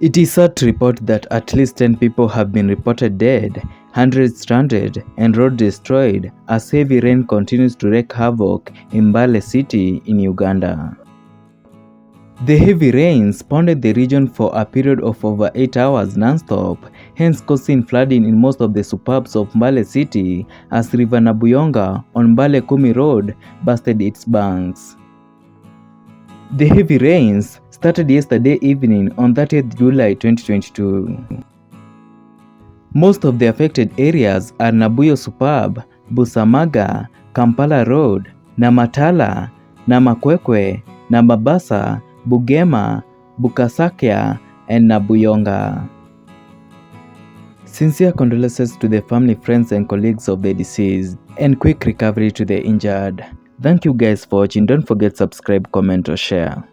It is sad to report that at least 10 people have been reported dead, hundreds stranded, and roads destroyed as heavy rain continues to wreak havoc in Mbale city in Uganda. The heavy rains pounded the region for a period of over 8 hours non-stop, hence causing flooding in most of the suburbs of Mbale city as River Nabuyonga on Mbale Kumi Road busted its banks. The heavy rains started yesterday evening on 30th July 2022. Most of the affected areas are Nabuyo Suburb, Busamaga, Kampala Road, Namatala, Namakwekwe, Namabasa, Bugema, Bukasakya, and Nabuyonga. Sincere condolences to the family, friends, and colleagues of the deceased, and quick recovery to the injured. Thank you guys for watching. Don't forget to subscribe, comment, or share.